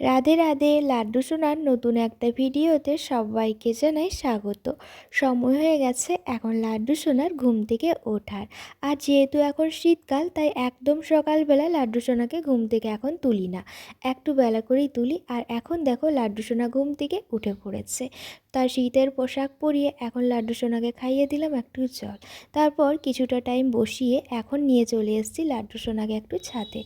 রাধে রাধে, লাড্ডু সোনার নতুন একটা ভিডিওতে সবাইকে জানাই স্বাগত। সময় হয়ে গেছে এখন লাড্ডু সোনার ঘুম থেকে ওঠার। আর যেহেতু এখন শীতকাল, তাই একদম সকালবেলা লাড্ডু সোনাকে ঘুম থেকে এখন তুলি না, একটু বেলা করেই তুলি। আর এখন দেখো লাড্ডু সোনা ঘুম থেকে উঠে পড়েছে। তার শীতের পোশাক পরিয়ে এখন লাড্ডু সোনাকে খাইয়ে দিলাম একটু জল। তারপর কিছুটা টাইম বসিয়ে এখন নিয়ে চলে এসেছি লাড্ডু সোনাকে একটু ছাদে।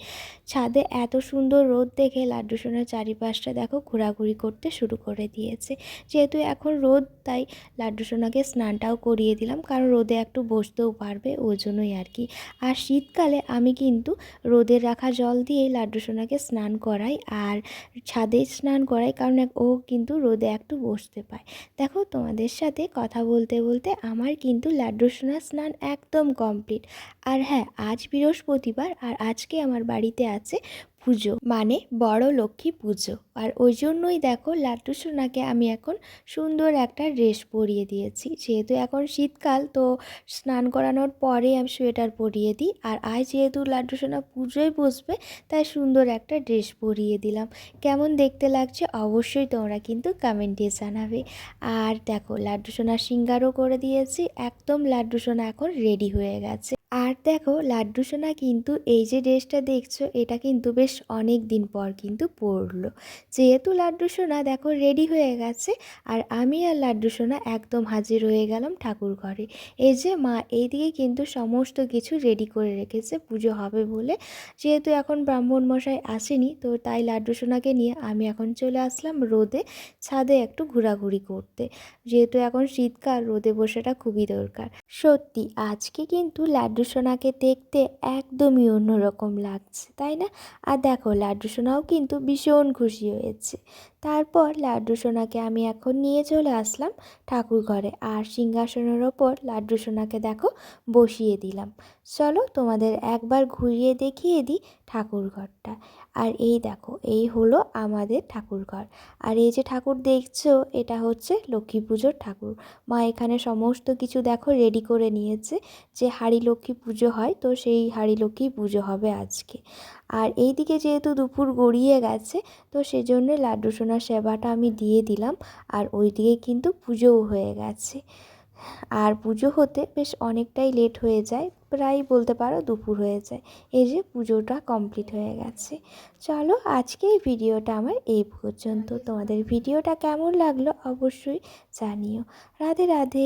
ছাদে এত সুন্দর রোদ দেখে লাড্ডু সোনার চারিপাশটা দেখো ঘোরাঘুরি করতে শুরু করে দিয়েছে। যেহেতু এখন রোদ, তাই লাড্ডু সোনাকে স্নানটাও করিয়ে দিলাম, কারণ রোদে একটু বসতেও পারবে, ওই জন্যই আর কি। আর শীতকালে আমি কিন্তু রোদের রাখা জল দিয়েই লাড্ডু সোনাকে স্নান করাই আর ছাদে স্নান করাই, কারণ ও কিন্তু রোদে একটু বসতে পায়। দেখো তোমাদের সাথে কথা বলতে বলতে আমার কিন্তু লাড্ডু সোনার স্নান একদম কমপ্লিট। আর হ্যাঁ, আজ বৃহস্পতিবার আর আজকে আমার বাড়িতে আছে পুজো, মানে বড় লক্ষ্মী পুজো। আর ওই জন্যই দেখো লাড্ডু সোনাকে আমি এখন সুন্দর একটা ড্রেস পরিয়ে দিয়েছি। যেহেতু এখন শীতকাল, তো স্নান করানোর পরে আমি সোয়েটার পরিয়ে দিই। আর আজ যেহেতু লাড্ডু সোনা পুজোয় বসবে, তাই সুন্দর একটা ড্রেস পরিয়ে দিলাম। কেমন দেখতে লাগছে অবশ্যই তোমরা কিন্তু কমেন্টে জানাবে। আর দেখো লাড্ডু সোনার সিঙ্গারও করে দিয়েছি, একদম লাড্ডু সোনা এখন রেডি হয়ে গেছে। আর দেখো লাড্ডু সোনা কিন্তু এই যে ড্রেসটা দেখছো, এটা কিন্তু বেশ অনেক দিন পর কিন্তু পরলো। যেহেতু লাড্ডু সোনা দেখো রেডি হয়ে গেছে, আর আমি আর লাড্ডু সোনা একদম হাজির হয়ে গেলাম ঠাকুর ঘরে। এই যে মা এইদিকে কিন্তু সমস্ত কিছু রেডি করে রেখেছে পুজো হবে বলে। যেহেতু এখন ব্রাহ্মণ মশাই আসেনি, তো তাই লাড্ডু সোনাকে নিয়ে আমি এখন চলে আসলাম রোদে, ছাদে একটু ঘোরাঘুরি করতে। যেহেতু এখন শীতকাল, রোদে বসাটা খুবই দরকার। সত্যি আজকে কিন্তু লাড্ডু সোনাকে দেখতে একদমই অন্যরকম লাগছে, তাই না? আর দেখো লাড্ডু সোনাও কিন্তু ভীষণ খুশি হয়েছে। তারপর লাড্ডু সোনাকে আমি এখন নিয়ে চলে আসলাম ঠাকুর ঘরে, আর সিংহাসনের ওপর লাড্ডু সোনাকে দেখো বসিয়ে দিলাম। চলো তোমাদের একবার ঘুরিয়ে দেখিয়ে দিই ঠাকুর ঘরটা। আর এই দেখো, এই হলো আমাদের ঠাকুর ঘর। আর এই যে ঠাকুর দেখছো, এটা হচ্ছে লক্ষ্মী পুজোর ঠাকুর। মা এখানে সমস্ত কিছু দেখো রেডি করে নিয়েছে। যে হাঁড়ি লক্ষ্মী পুজো হয়, তো সেই হাঁড়ি লক্ষ্মী পুজো হবে আজকে। আর এইদিকে যেহেতু দুপুর গড়িয়ে গেছে, তো সেজন্য লাড্ডু সোনার সেবাটা আমি দিয়ে দিলাম। আর ওইদিকে কিন্তু পুজোও হয়ে গেছে। আর পুজো হতে বেশ অনেকটাই লেট হয়ে যায়, প্রায় বলতে পারো দুপুর হয়ে যায়। এই যে পুজোটা কমপ্লিট হয়ে গেছে। চলো আজকে এই ভিডিওটা আমার এই পর্যন্ত। তোমাদের ভিডিওটা কেমন লাগলো অবশ্যই জানিও। রাধে রাধে।